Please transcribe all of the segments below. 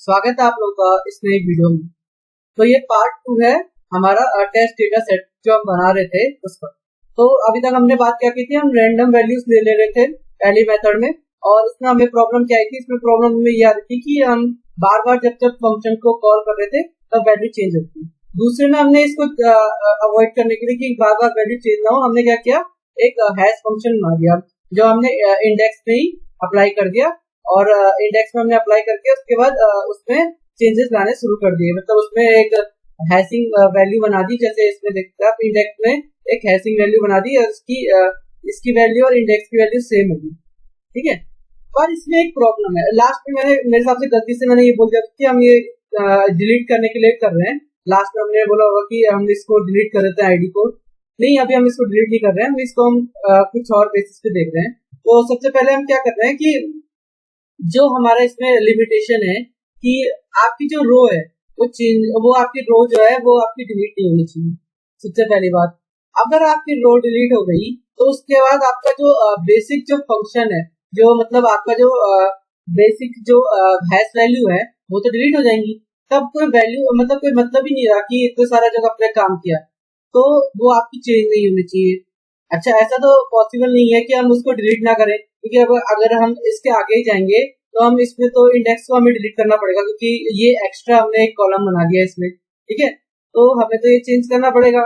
स्वागत है आप लोगों का इस नई वीडियो में। तो ये पार्ट 2 है हमारा टेस्ट डेटा सेट जो हम बना रहे थे उस पर। तो अभी तक हमने बात क्या की थी, हम रैंडम वैल्यूज ले रहे थे पहली मेथड में, और इसमें हमें प्रॉब्लम क्या आई थी, इसमें प्रॉब्लम हमें ये आ रही थी कि हम बार बार जब फंक्शन को कॉल कर रहे थे तब वैल्यू चेंज होती। दूसरे में हमने इसको अवॉइड करने के लिए कि बार बार वैल्यू चेंज ना हो, हमने क्या किया, एक हैश फंक्शन बना दिया जो हमने इंडेक्स में ही अप्लाई कर दिया, और इंडेक्स में हमने अप्लाई करके उसके बाद उसमें चेंजेस लाने शुरू कर दिए। मतलब उसमें एक हैशिंग वैल्यू बना दी, जैसे इसमें देखते हैं आप इंडेक्स में एक हैशिंग वैल्यू बना दी और इसकी वैल्यू और इंडेक्स की वैल्यू सेम होगी, ठीक है। पर इसमें एक प्रॉब्लम है, लास्ट में मैंने मेरे हिसाब से गलती से मैंने ये बोल दिया कि हम ये डिलीट करने के लिए कर रहे हैं। लास्ट में हमने बोला होगा कि हम इसको डिलीट कर देते हैं आईडी को। नहीं, अभी हम इसको डिलीट नहीं कर रहे हैं, हम इसको कुछ और बेसिस पे देख रहे हैं। तो सबसे पहले हम क्या कर रहे हैं कि जो हमारा इसमें लिमिटेशन है कि आपकी जो रो है वो आपकी रो जो है वो आपकी डिलीट नहीं होनी चाहिए। सबसे पहली बात, अगर आपकी रो डिलीट हो गई तो उसके बाद आपका जो बेसिक जो फंक्शन है, जो मतलब आपका जो बेसिक जो हैश वैल्यू है वो तो डिलीट हो जाएंगी। तब कोई वैल्यू मतलब कोई मतलब ही नहीं रहा कि इतना सारा जगह आपने काम किया, तो वो आपकी चेंज नहीं होनी चाहिए। अच्छा, ऐसा तो पॉसिबल नहीं है कि हम उसको डिलीट ना करें, क्योंकि अगर हम इसके आगे ही जाएंगे तो हम इसमें तो इंडेक्स को हमें डिलीट करना पड़ेगा, क्योंकि ये एक्स्ट्रा हमने एक कॉलम बना दिया इसमें, ठीक है। तो हमें तो ये चेंज करना पड़ेगा।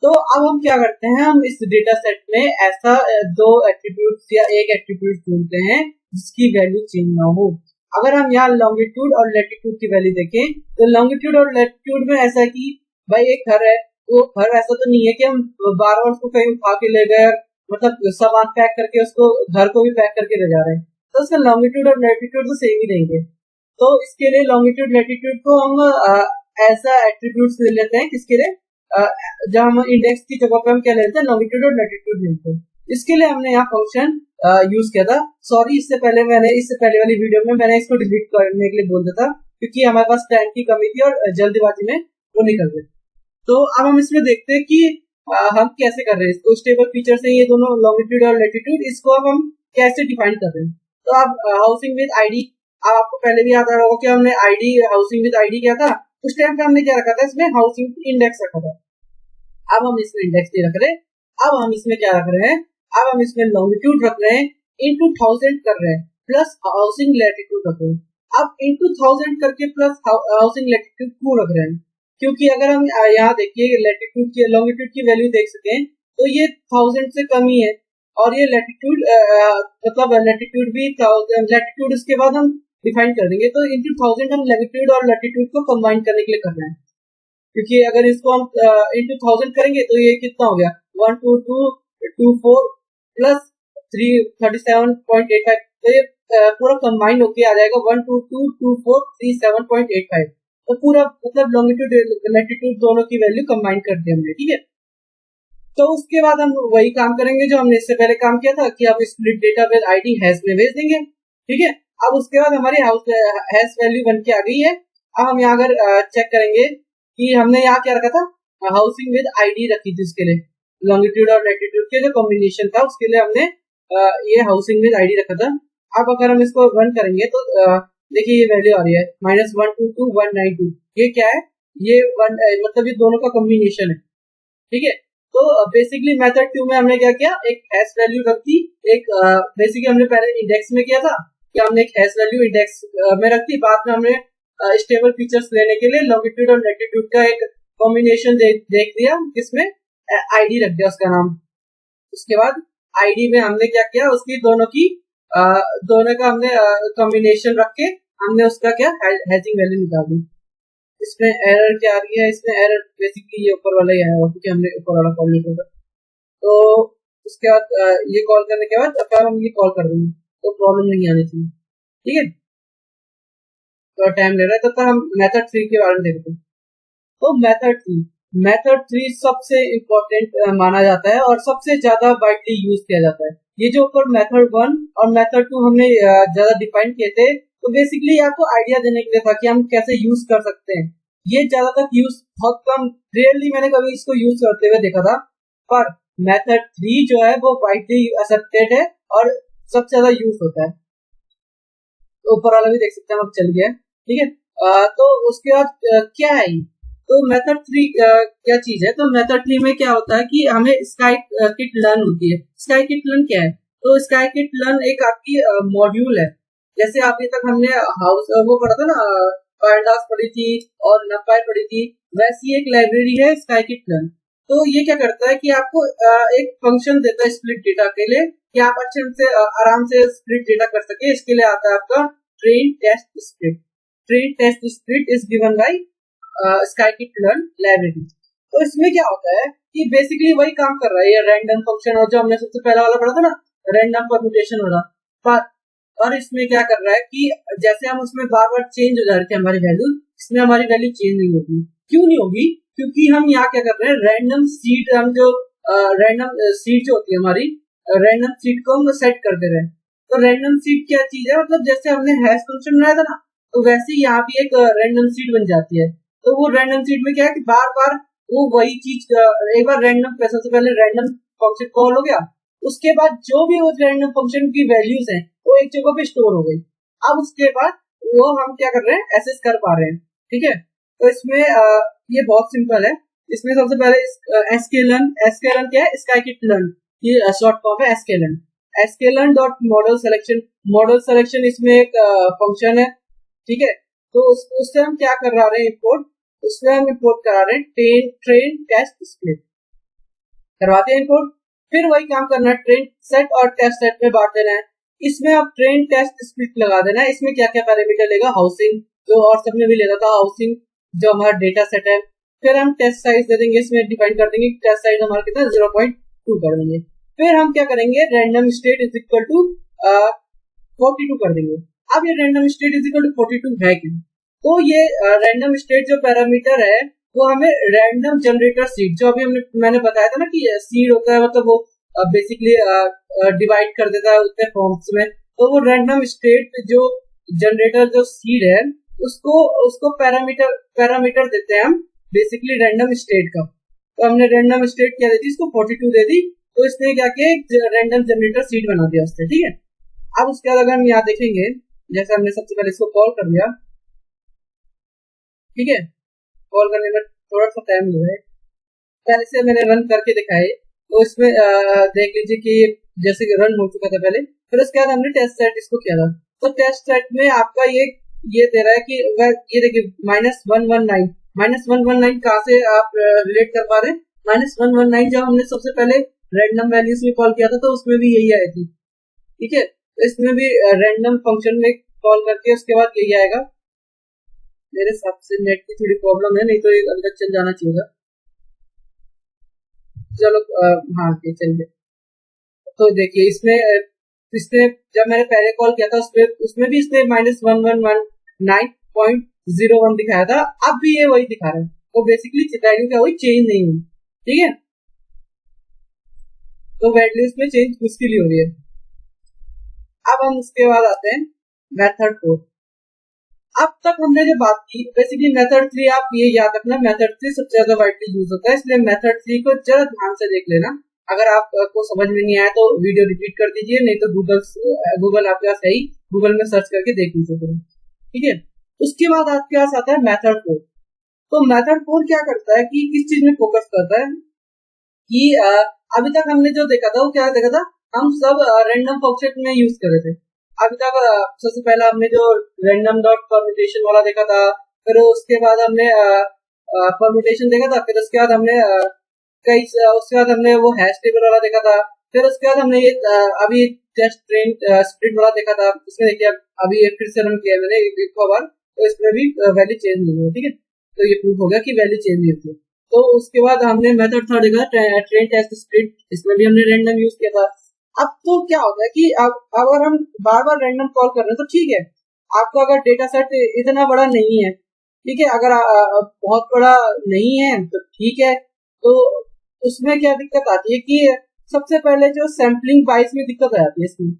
तो अब हम क्या करते हैं, हम इस डेटा सेट में ऐसा दो एट्रीब्यूट या एक एट्रीब्यूट ढूंढते हैं जिसकी वैल्यू चेंज ना हो। अगर हम यहाँ लॉन्गिट्यूड और लेटीट्यूड की वैल्यू देखें तो लॉन्गिट्यूड और लेटीट्यूड में ऐसा कि भाई एक घर है, वो घर ऐसा तो नहीं है कि हम बार बार उसको कहीं उठा के ले गए, मतलब सामान पैक करके उसको घर को भी पैक करके ले जा रहे हैं, तो उसका लॉन्गिट्यूड और लेटीट्यूड तो सेम ही रहेंगे। तो इसके लिए लॉन्गिट्यूड लेटीट्यूड को हम ऐसा एट्रीब्यूट्स ले लेते हैं, किसके लिए, जब हम इंडेक्स की जगह पे हम क्या लेते हैं, लॉन्गिट्यूड और लेटीट्यूड लेते हैं। इसके लिए हमने यहाँ फंक्शन यूज किया था। सॉरी, इससे पहले वाली वीडियो में मैंने इसको डिलीट करने के लिए बोल दिया था, क्योंकि हमारे पास टाइम की कमी थी और जल्दबाजी में वो निकल गए। तो अब हम इसमें देखते हैं कि हम कैसे कर रहे हैं इसको। स्टेबल फीचर से ये दोनों लॉन्गिट्यूड और लेटीट्यूड, इसको अब हम कैसे डिफाइन कर रहे हैं। तो अब हाउसिंग विद आईडी, अब आपको पहले भी याद आ रहा होगा कि हमने आईडी हाउसिंग विद आईडी किया था। उस टाइम पे हमने क्या रखा था, इसमें हाउसिंग इंडेक्स रखा था। अब हम इसमें इंडेक्स नहीं रख रहे, अब हम इसमें क्या रख रहे हैं, अब हम इसमें लॉन्गिट्यूड रख रहे हैं, इंटू 1000 कर रहे हैं, प्लस हाउसिंग लेटीट्यूड रख रहे हैं। अब इंटू 1000 करके प्लस हाउसिंग लेटीट्यूड क्यों रख रहे हैं, क्योंकि अगर हम यहाँ देखिए लेटीट्यूड की लॉन्गिट्यूड की वैल्यू देख सकें तो ये 1000 से कम ही है, और ये लेटीट्यूड मतलब लेटीट्यूड भी लेटीट्यूड इसके बाद हम डिफाइन कर देंगे। तो इंटू 1000 हम लेटीट्यूड और लेटीट्यूड को कंबाइन करने के लिए कर रहे हैं, क्योंकि अगर इसको हम इंटू 1000 करेंगे तो ये कितना हो गया, 12224 प्लस 337.85, तो ये पूरा कंबाइन होके आ जाएगा 1222437.85। तो पूरा मतलब लॉन्गिट्यूड लेटीट्यूड दोनों की वैल्यू कंबाइन कर दी हमने, ठीक है। तो उसके बाद हम वही काम करेंगे जो हमने इससे पहले काम किया था कि अब split data with ID hash में भेज देंगे, ठीक है। अब उसके बाद हमारी हैश वैल्यू बन के आ गई है। अब हम यहाँ अगर चेक करेंगे कि हमने यहाँ क्या रखा था, हाउसिंग विद आईडी रखी थी, उसके लिए लॉन्गिट्यूड और लेटीट्यूड के जो कॉम्बिनेशन था उसके लिए हमने ये हाउसिंग विद आईडी रखा था। अब अगर हम इसको रन करेंगे तो देखिए ये वैल्यू आ रही है -122,192। ये क्या है, ये मतलब ये दोनों का कॉम्बिनेशन है, ठीक है। तो बेसिकली मेथड 2 में हमने क्या किया, एक हैश वैल्यू रख दी, एक बेसिकली हमने पहले इंडेक्स में किया था कि हमने एक हैश वैल्यू इंडेक्स में रख दी, बाद में हमने स्टेबल फीचर्स लेने के लिए लॉन्गिट्यूड और लेटीट्यूड का एक कॉम्बिनेशन देख दिया, जिसमें आईडी रख दिया उसका नाम। उसके बाद आईडी में हमने क्या किया, उसकी दोनों का हमने कॉम्बिनेशन रख के हमने उसका क्या हैशिंग वैल्यू निकाल दी। इसमें एरर क्या आ रही है, इसमें एरर बेसिकली ये ऊपर वाला ही आया होगा, क्योंकि हमने ऊपर वाला कॉल नहीं किया। तो उसके बाद ये कॉल करने के बाद अब हम ये कॉल कर देंगे तो प्रॉब्लम नहीं आनी चाहिए, ठीक है। तो टाइम ले रहा है, तब तक हम मेथड 3 के बारे में देखते हैं। तो मेथड 3 सबसे इम्पोर्टेंट माना जाता है और सबसे ज्यादा वाइडली यूज किया जाता है। ये जो ऊपर मेथड 1 और मेथड 2 हमने ज्यादा डिफाइन किए थे, तो बेसिकली आपको आइडिया देने के लिए था कि हम कैसे यूज कर सकते हैं। ये ज्यादातर यूज बहुत कम, रेयरली मैंने कभी इसको यूज करते हुए देखा था, पर मेथड 3 जो है वो वाइडली एक्सेप्टेड है और सबसे ज्यादा यूज होता है। तो ऊपर वाला भी देख सकते हैं, अब चल गया, ठीक है। तो उसके बाद क्या है ये? तो मेथड 3 क्या चीज है? तो मेथड 3 में क्या होता है कि हमें स्काई किट लर्न होती है। स्काई किट लर्न क्या है? तो स्काई किट लर्न एक आपकी मॉड्यूल है। जैसे अभी तक हमने हाउस वो पढ़ा था ना, पांडास पढ़ी थी और नपाई पढ़ी थी, वैसी एक लाइब्रेरी है स्काई किट लर्न। तो ये क्या करता है कि आपको एक फंक्शन देता है स्प्लिट डेटा के लिए, कि आप अच्छे से आराम से स्प्लिट डेटा कर सके। इसके लिए आता है आपका train test split. Train test split is given by scikit learn library. तो इसमें क्या होता है कि बेसिकली वही काम कर रहा है ये रैंडम फंक्शन, और जो हमने सबसे पहला वाला पढ़ा था ना, रैंडम परम्यूटेशन वाला। पर और इसमें क्या कर रहा है कि जैसे हम उसमें बार बार चेंज हो जा रहे थे हमारी वैल्यू, इसमें हमारी वैल्यू चेंज नहीं होगी। क्यों नहीं होगी? क्योंकि हम यहाँ क्या कर रहे हैं, रैंडम सीड, हम जो रैंडम सीड जो होती है हमारी, रैंडम सीड को हम सेट कर दे रहे हैं। तो रैंडम सीड क्या चीज है? मतलब जैसे हमने हैश फंक्शन बनाया था ना, तो वैसे ही यहाँ भी एक रैंडम सीड बन जाती है। तो वो रैंडम सीड में क्या है कि बार बार वो वही चीज, एक बार रैंडम, सबसे पहले रैंडम फंक्शन कॉल हो गया, उसके बाद जो भी उस रैंडम फंक्शन की वैल्यूज हैं वो एक जगह पे स्टोर हो गई। अब उसके बाद वो हम क्या कर रहे हैं, एसेस कर पा रहे हैं। ठीक है, तो इसमें ये बहुत सिंपल है। इसमें सबसे पहले एसकेलन, एसकेलन क्या है? स्काईकिट लर्न, ये शॉर्ट फॉर्म है sklearn. Sklearn dot model selection, model selection इसमें एक फंक्शन है। ठीक है, तो उससे हम क्या कर रहे हैं इंपोर्ट, उसमें हम इंपोर्ट करा रहे हैं ट्रेन टेस्ट स्प्लिट करवाते हैं इंपोर्ट। फिर वही काम करना है, ट्रेन सेट और टेस्ट सेट में बांट देना है। इसमें अब ट्रेन टेस्ट स्प्लिट लगा देना है। इसमें क्या क्या पैरामीटर लेगा? हाउसिंग, जो और सबने भी लेना था, हाउसिंग जो हमारा डेटा सेट है। फिर हम टेस्ट साइज दे देंगे, इसमें डिफाइन कर देंगे टेस्ट साइज हमारा कितना, 0.2 कर देंगे। फिर हम क्या करेंगे, random state is equal to 42 कर देंगे। अब ये random state is equal to 42 है क्यों? तो ये रैंडम स्टेट जो पैरामीटर है वो हमें रैंडम जनरेटर सीड, जो अभी मैंने बताया था ना कि सीड होता है, मतलब वो बेसिकली डिवाइड कर देता है उतने फॉर्म्स में। तो वो रैंडम स्टेट जो जनरेटर जो सीड है, उसको पैरामीटर देते हैं हम बेसिकली रैंडम स्टेट का। तो हमने रैंडम स्टेट क्या दे दी, इसको 42 दे दी। तो इसने क्या किया, रैंडम जनरेटर सीड बना दिया उससे। ठीक है, अब उसके बाद अगर हम यहाँ देखेंगे, जैसे हमने सबसे पहले इसको कॉल कर लिया। ठीक है, कॉल करने में थोड़ा सा टाइम लगा है, पहले से मैंने रन करके दिखाए। तो इसमें देख लीजिए कि जैसे कि रन हो चुका था पहले। फिर उसके बाद हमने टेस्ट सेट इसको किया था। तो टेस्ट सेट में आपका ये दे रहा है कि ये देखिए -119 कहाँ से आप रिलेट कर पा रहे हैं? -119 जब हमने सबसे पहले रैंडम वैल्यूज में कॉल किया था तो उसमें भी यही आई थी। ठीक है, इसमें भी रैंडम फंक्शन में कॉल करके उसके बाद यही आएगा। मेरे हिसाब से नेट की थोड़ी प्रॉब्लम है, नहीं तो एक अंदर चल जाना चाहिए। चलो हाँ चलिए। तो देखिए इसने जब मैंने पहले कॉल किया था उसमें भी इसने -1119.01 दिखाया था। अब भी ये वही दिखा रहा है। तो बेसिकली वैल्यू क्या हुई, चेंज नहीं हुई। ठीक है, तो वैल्यूज में चेंज मुश्किल ही हो रही है। अब हम उसके बाद आते हैं मेथड 4। अब तक हमने जो बात की बेसिकली मेथड 3, आप ये याद रखना मेथड 3 सबसे ज्यादा वाइडली यूज होता है, इसलिए मेथड 3 को जरा ध्यान से देख लेना। अगर आपको समझ में नहीं आया तो वीडियो रिपीट कर दीजिए, नहीं तो गूगल आपके पास है ही, गूगल में सर्च करके देख लीजिए। ठीक है, उसके बाद आपके पास आता है मेथड 4। तो मेथड 4 क्या करता है कि किस चीज में फोकस करता है कि अभी तक हमने जो देखा था वो क्या देखा था, हम सब रैंडम फंक्शन में यूज कर रहे थे। अभी तक सबसे पहला हमने जो रैंडम डॉट परम्यूटेशन वाला देखा था, फिर उसके बाद हमने परम्यूटेशन देखा था, फिर उसके बाद हमने उसके बाद हमने वो हैश टेबल वाला देखा था, फिर उसके बाद हमने ये अभी टेस्ट ट्रेन स्प्लिट वाला देखा था। इसमें देखिए अभी ये फिर से रन किया मैंने एक बार, तो इसमें भी वैल्यू चेंज नहीं हुई। ठीक है, तो ये प्रूफ हो गया कि वैल्यू चेंज नहीं होती। तो उसके बाद हमने मेथड 3 देखा ट्रेन टेस्ट स्प्लिट, इसमें भी हमने रैंडम यूज किया था। अब तो क्या होता है कि अब अगर हम बार बार रैंडम कॉल कर रहे हैं तो ठीक है, आपका अगर डेटा सेट इतना बड़ा नहीं है, ठीक है, अगर बहुत बड़ा नहीं है तो ठीक है। तो उसमें क्या दिक्कत आती है कि सबसे पहले जो सैम्पलिंग बाइस में दिक्कत आ जाती है। इसमें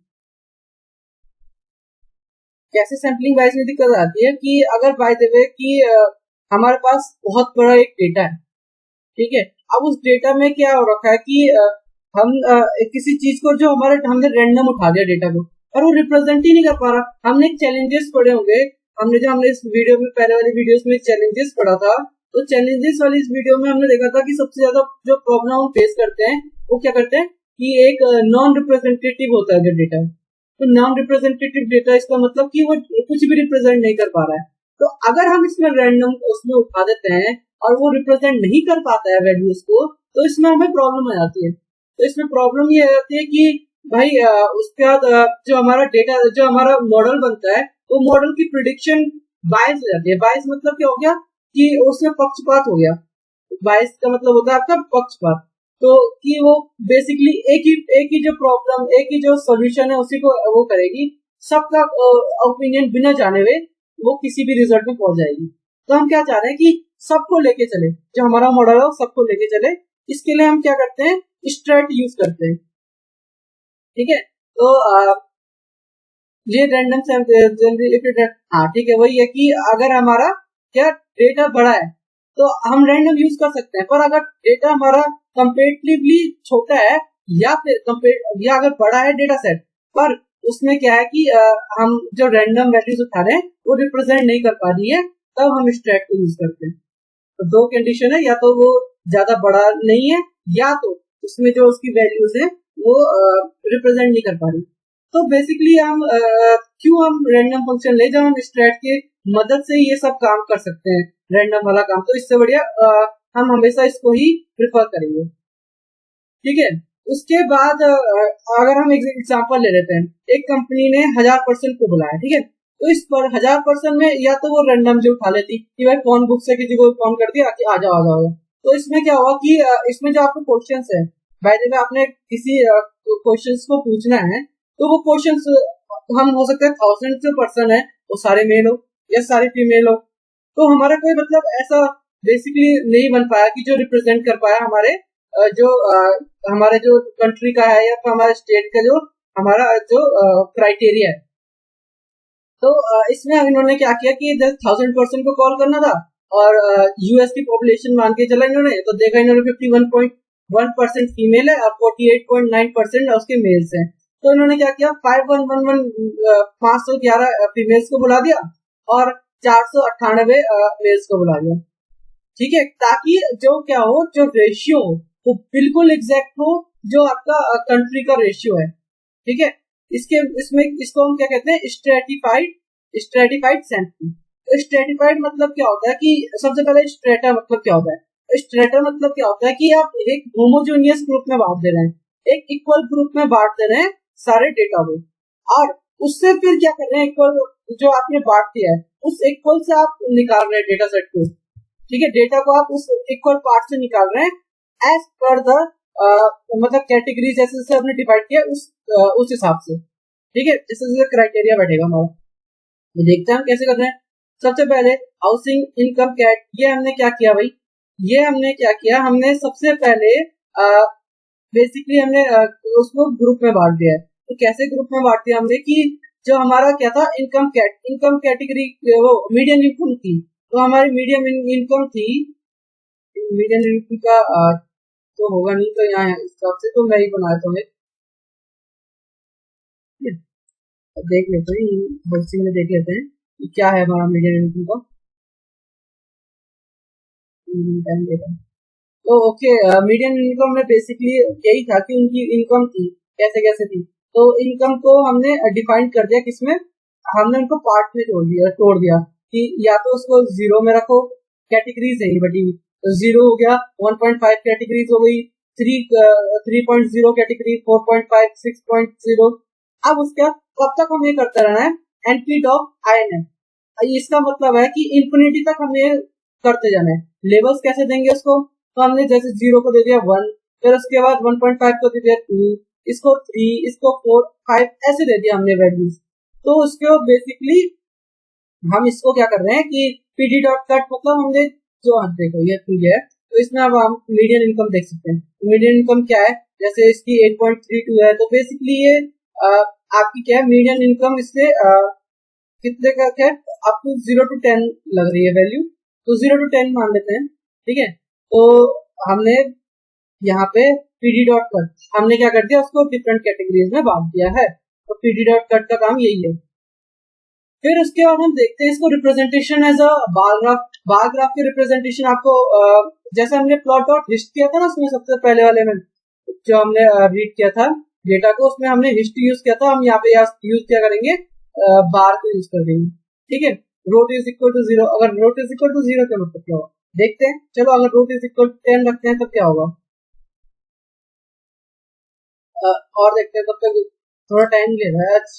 कैसे सैम्पलिंग बाइस में दिक्कत आती है कि अगर बाय द वे कि हमारे पास बहुत बड़ा एक डेटा है, ठीक है, अब उस डेटा में क्या हो रखा है कि हम किसी चीज को जो हमने रैंडम उठा दिया डेटा को, और वो रिप्रेजेंट ही नहीं कर पा रहा। हमने चैलेंजेस पढ़े होंगे, हमने इस वीडियो में पहले वाली वीडियोस में चैलेंजेस पढ़ा था, तो चैलेंजेस वाली इस वीडियो में हमने देखा था कि सबसे ज्यादा जो प्रॉब्लम हम फेस करते हैं वो क्या करते हैं कि एक नॉन रिप्रेजेंटेटिव होता है जो डेटा। तो नॉन रिप्रेजेंटेटिव डेटा इसका मतलब कि वो कुछ भी रिप्रेजेंट नहीं कर पा रहा है। तो अगर हम इसमें रैंडम उसमें उठा देते हैं और वो रिप्रेजेंट नहीं कर पाता है वैल्यूज को, तो इसमें हमें प्रॉब्लम आ जाती है। तो इसमें प्रॉब्लम ये आ जाती है कि भाई उसके बाद जो हमारा डेटा जो हमारा मॉडल बनता है वो मॉडल की प्रिडिक्शन बायस हो जाती है। बायस मतलब क्या हो गया कि उसमें पक्षपात हो गया। बायस का मतलब होता है आपका पक्षपात। तो कि वो बेसिकली एक ही जो प्रॉब्लम, एक ही जो सॉल्यूशन है उसी को वो करेगी, सबका ओपिनियन बिना जाने हुए वो किसी भी रिजल्ट में पहुंच जाएगी। तो हम क्या चाह रहे हैं कि सबको लेके चले, जो हमारा मॉडल है सबको लेके चले। इसके लिए हम क्या करते हैं, स्ट्रेट यूज करते हैं। ठीक है, तो ये रैंडम सैंपल, हाँ ठीक है, वही है कि अगर हमारा क्या डेटा बड़ा है तो हम रैंडम यूज कर सकते हैं, पर अगर डेटा हमारा कंपेरेटिवली छोटा है या फिर या अगर बड़ा है डेटा सेट पर उसमें क्या है कि हम जो रैंडम वैल्यूज उठा रहे हैं वो रिप्रेजेंट नहीं कर पा रही है, तब हम स्ट्रैट को यूज करते हैं। तो दो कंडीशन है, या तो वो ज्यादा बड़ा नहीं है या तो उसमें जो उसकी वैल्यूज है वो रिप्रेजेंट नहीं कर पा रही। तो बेसिकली हम क्यों हम रैंडम फंक्शन ले, जब हम स्ट्रैट की मदद से ये सब काम कर सकते हैं रैंडम वाला काम, तो इससे बढ़िया हम हमेशा इसको ही प्रेफर करेंगे। ठीक है, उसके बाद अगर हम एग्जांपल ले लेते हैं, एक कंपनी ने 1000% को बुलाया, ठीक है, तो इस पर 1000% में या तो वो रैंडम जो उठा लेती कि भाई फोन बुक से किसी को फोन कर दिया कि आ जाओ आ जाओ। तो इसमें क्या हुआ कि इसमें जो आपको क्वेश्चंस है, भाई जब आपने किसी क्वेश्चंस को पूछना है तो वो क्वेश्चंस हम हो सकता है 1000 जो पर्सन है वो सारे मेल हो या सारे फीमेल हो, तो हमारा कोई मतलब ऐसा बेसिकली नहीं बन पाया कि जो रिप्रेजेंट कर पाया हमारे जो कंट्री का है या तो हमारे स्टेट का जो हमारा जो क्राइटेरिया है। तो इसमें इन्होंने क्या किया कि 1000% को कॉल करना था और यूएस की पॉपुलेशन मान के चला इन्होंने, तो देखा इन्होंने 51.1% फीमेल है और 48.9% उसके मेल्स हैं। तो इन्होंने क्या किया, 511 फीमेल्स को बुला दिया और 498 मेल्स को बुला दिया। ठीक है, ताकि जो क्या हो, जो रेशियो हो वो बिल्कुल एग्जैक्ट हो जो आपका कंट्री का रेशियो है। ठीक है, इसको हम क्या कहते हैं, स्ट्रेटिफाइड सैंपलिंग। स्ट्रेटिफाइड मतलब क्या होता है कि सबसे पहले स्ट्रेटा मतलब क्या होता है। स्ट्रेटा मतलब क्या होता है कि आप एक होमोजेनियस ग्रुप में बांट दे रहे हैं, एक इक्वल ग्रुप में बांट दे रहे हैं सारे डेटा को, और उससे फिर क्या कर रहे हैं, इक्वल जो आपने बांट दिया है उस इक्वल से आप निकाल रहे हैं डेटा सेट को। ठीक है, डेटा को आप उस इक्वल पार्ट से निकाल रहे हैं एज पर द मतलब कैटेगरी जैसे जैसे आपने डिवाइड किया उस हिसाब से। ठीक है, जैसे जैसे क्राइटेरिया बैठेगा हमारा, ये देखते हैं हम कैसे कर रहे हैं। सबसे पहले हाउसिंग इनकम कैट, ये हमने क्या किया भाई, ये हमने क्या किया, हमने सबसे पहले बेसिकली हमने उसको ग्रुप में बांट दिया है। तो कैसे ग्रुप में बांट दिया हमने कि जो हमारा क्या था, इनकम कैटेगरी वो मीडियम इनकम थी, तो हमारी मीडियम इनकम थी, मीडियम इनकम का तो होगा नहीं, तो यहाँ हिसाब से तो मैं ही बनाता हूँ, देख लेते हैं बक्सिंग में, देख लेते हैं कि क्या है हमारा मीडियम इनकम का। तो ओके, मीडियम इनकम में बेसिकली यही था कि उनकी इनकम थी कैसे कैसे थी। तो इनकम को हमने डिफाइन कर दिया किसमें, हमने उनको पार्ट में तोड़ दिया कि या तो उसको जीरो में रखो, कैटेगरीज है बटी, तो जीरो हो गया, 1.5 कैटेगरीज हो गई, 3.0 कैटेगरी, 4.5, 6.0। अब उसका कब तक हमें करते रहना है, एनपी डॉक INF। इसका मतलब है कि इंफिनिटी तक हमें करते जाना है। लेवल्स कैसे देंगे उसको, तो हमने जैसे 0 को दे दिया 1, फिर उसके बाद 1.5 को दे दिया 2, इसको 3, इसको 4, 5 ऐसे दे दिया हमने वैल्यूज। तो उसको बेसिकली हम इसको क्या कर रहे हैं कि PD डॉट कट मतलब हमने जो देखो ये ठीक है, तो इसमें अब हम मीडियन इनकम देख सकते हैं। मीडियन इनकम क्या है, जैसे इसकी 8.32 है, तो बेसिकली ये आपकी क्या है, मीडियन इनकम इससे कितने का क्या अप टू 0 to 10 लग रही है वैल्यू, तो 0 to 10 मान लेते हैं। ठीक है, तो हमने यहाँ पे PD डॉट कट हमने क्या कर दिया, उसको डिफरेंट कैटेगरीज में बांट दिया है। तो PD डॉट कट का काम यही है। फिर उसके बाद हम देखते हैं इसको representation as a bar graph. Bar graph की रिप्रेजेंटेशन आपको जैसे हमने प्लॉट डॉट हिस्ट किया था ना, उसमें सबसे पहले वाले में जो हमने रीड किया था डेटा को, उसमें हमने हिस्ट यूज किया था, हम यहाँ पे यूज क्या करेंगे, बार को यूज कर देंगे। ठीक है, रोट इज इक्वल टू 0, अगर रोट इज इक्वल टू 0 का मतलब क्या होगा देखते हैं। चलो अगर रोट इज इक्वल टू 10 रखते हैं तो क्या होगा, और देखते हैं, तब तक थोड़ा टाइम ले रहा है आज,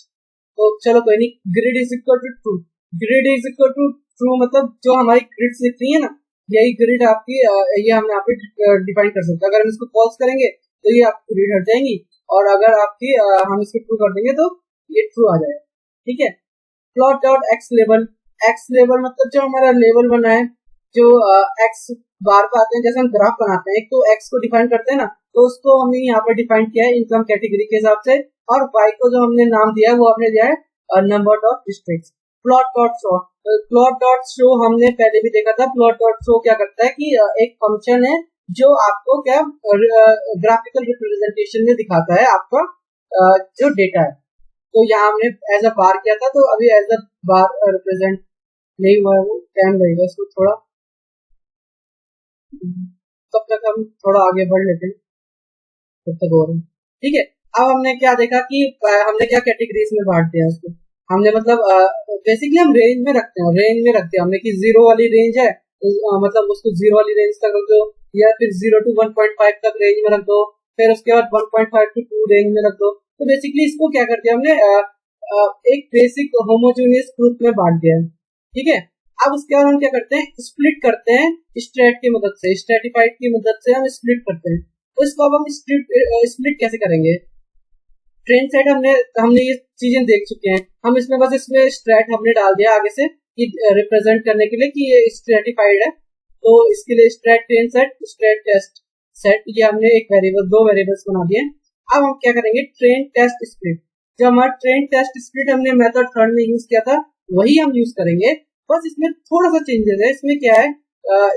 तो चलो कोई नहीं। Grid is equal to true, grid is equal to true मतलब जो हमारी ग्रिड दिख रही है ना, यही ग्रिड आपकी ये हम यहाँ पे डिफाइन कर सकते हैं। अगर हम इसको फॉल्स करेंगे तो ये आपकी ग्रिड हट जाएंगी, और अगर आपकी हम इसको ट्रू कर देंगे तो ये ट्रू आ जाएगा। ठीक है, plot dot x level, x level मतलब जो हमारा लेवल बना है, जो एक्स बार पे आते हैं, जैसे हम ग्राफ बनाते हैं, एक तो एक्स को डिफाइन करते हैं ना, तो उसको हमने यहाँ पर डिफाइन किया है इनकम कैटेगरी के हिसाब से, और वाई को जो हमने नाम दिया है वो हमने दिया है number of districts. Plot dot show, plot dot show हमने पहले भी देखा था। प्लॉट डॉट शो क्या करता है कि एक फंक्शन है जो आपको क्या ग्राफिकल रिप्रेजेंटेशन में दिखाता है आपका जो डेटा है। तो यहाँ हमने एज अ बार किया था, तो अभी एज अ बार रिप्रेजेंट नहीं हुआ है, वो टाइम लगेगा इसको थोड़ा, तब तक हम थोड़ा आगे बढ़ लेते हैं तब तक और। ठीक है, अब हमने क्या देखा कि हमने क्या कैटेगरीज में बांट दिया उसको, हमने मतलब बेसिकली हम रेंज में रखते हैं, रेंज में रखते हैं हमने कि 0 वाली रेंज है, मतलब उसको 0 वाली रेंज तक रख दो, या फिर 0 to 1.5 तक रेंज में रख दो, फिर उसके बाद 1.5 to 2 रेंज में रख दो। तो बेसिकली इसको क्या कर दिया हमने एक बेसिक होमोजेनियस ग्रुप में बांट दिया है। ठीक है, अब उसके बाद हम क्या करते हैं, स्प्लिट करते हैं स्ट्रेट की मदद से, स्ट्रेटिफाइड की मदद से हम स्प्लिट करते हैं। तो इसको अब हम स्प्लिट कैसे करेंगे, ट्रेन सेट हमने ये चीजें देख चुके हैं, हम इसमें बस इसमें स्ट्रेट हमने डाल दिया आगे से कि रिप्रेजेंट करने के लिए कि ये स्ट्रेटिफाइड है, तो इसके लिए strat train set, strat test set, ये हमने एक वेरिएबल, 2 वेरिएबल्स बना दिए। अब हम क्या करेंगे, ट्रेन टेस्ट स्प्लिट, जो हमारा ट्रेन टेस्ट स्प्लिट हमने मेथड थर्ड में यूज किया था वही हम यूज करेंगे, बस इसमें थोड़ा सा चेंजेस है। इसमें क्या है,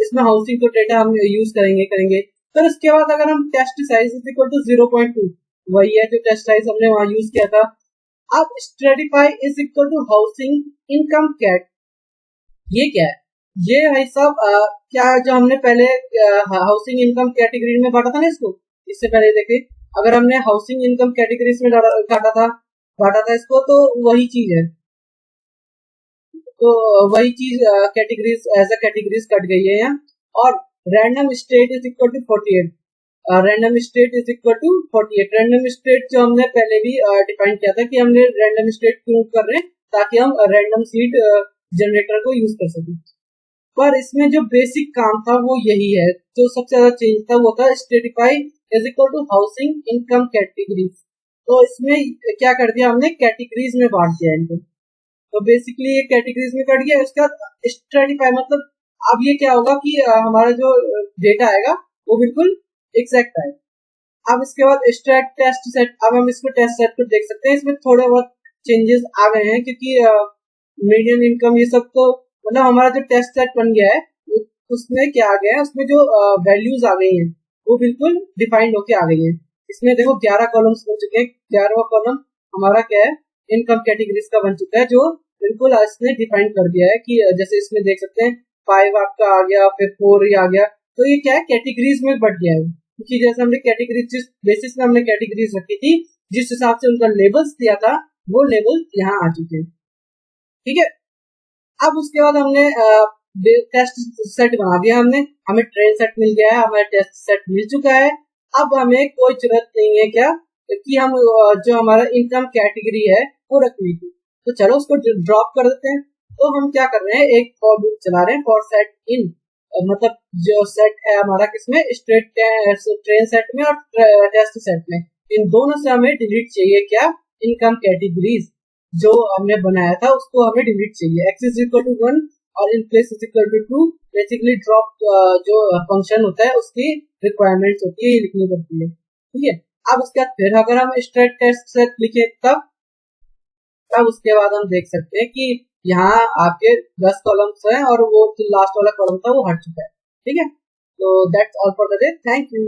इसमें हाउसिंग तो डेटा हम यूज करेंगे। फिर उसके बाद अगर हम test size is equal to 0.2, वही है जो टेस्ट साइज हमने वहां यूज किया था। अब stratify is equal to housing income cat, ये क्या है, ये भाई साहब क्या जो हमने पहले हाउसिंग इनकम कैटेगरी में बांटा था ना इसको, इससे पहले देखिए, अगर हमने हाउसिंग इनकम कैटेगरीज में बांटा था इसको, तो वही चीज है, तो वही चीज categories as a categories cut गई है यहाँ। और random state is equal to 48, random state is equal to 48, random state जो हमने पहले भी डिफाइन किया था कि हमने रैंडम स्टेट क्यों कर रहे हैं, ताकि हम रैंडम सीड जनरेटर को यूज कर सकें। पर इसमें जो बेसिक काम था वो यही है, जो सबसे ज्यादा चेंज था वो था stratify is equal to housing income categories. तो इसमें क्या कर दिया हमने, कैटेगरीज में बांट दिया इनको, तो बेसिकली ये कैटेगरीज में कट गया। उसका स्ट्रेटिफाई मतलब अब ये क्या होगा कि हमारा जो डेटा आएगा वो बिल्कुल एग्जैक्ट आएगा। अब इसके बाद स्ट्रेट टेस्ट सेट, अब हम इसको टेस्ट सेट को देख सकते हैं, इसमें थोड़े बहुत चेंजेस आ गए हैं, क्योंकि मीडियम इनकम ये सब तो मतलब हमारा जो टेस्ट सेट बन गया है उसमें क्या आ गया है, उसमें जो वैल्यूज आ गई हैं वो बिल्कुल डिफाइंड होके आ गई है। इसमें देखो 11 कॉलम्स बन चुके हैं, 11वां कॉलम हमारा क्या है, इनकम कैटेगरीज का बन चुका है, जो बिल्कुल इसने डिफाइन कर दिया है कि जैसे इसमें देख सकते हैं 5 आपका आ गया, फिर 4 ही आ गया, तो ये क्या है, कैटेगरीज में बढ़ गया है, क्योंकि जैसे हमने कैटेगरीज जिस बेसिस में हमने कैटेगरीज रखी थी, जिस हिसाब से उनका लेबल्स दिया था, वो लेबल यहाँ आ चुके हैं। ठीक है, अब उसके बाद हमने टेस्ट सेट बना दिया, हमें ट्रेन सेट मिल गया है, हमें टेस्ट सेट मिल चुका है। अब हमें कोई जरूरत नहीं है क्या कि हम जो हमारा इनकम कैटेगरी है वो रखनी थी, तो चलो उसको ड्रॉप कर देते हैं। तो हम क्या कर रहे हैं, एक फॉर लूप चला रहे हैं, फॉर सेट इन, मतलब जो सेट है हमारा किसमें, स्ट्रेट ट्रेन सेट में और टेस्ट सेट में, इन दोनों से हमें डिलीट चाहिए क्या, इनकम कैटेगरीज जो हमने बनाया था उसको हमें डिलीट चाहिए। एक्स इज इक्वल टू 1 और in place is equal to 2, basically drop जो फंक्शन होता है उसकी रिक्वायरमेंट्स होती है, ये लिखनी पड़ती है। ठीक है, अब उसके बाद फिर अगर हम स्ट्रेट टेस्ट सेट लिखे तब उसके बाद हम देख सकते हैं कि यहाँ आपके 10 कॉलम्स हैं और वो जो लास्ट वाला कॉलम था वो हट चुका है। ठीक है, तो that's all for the day, thank you.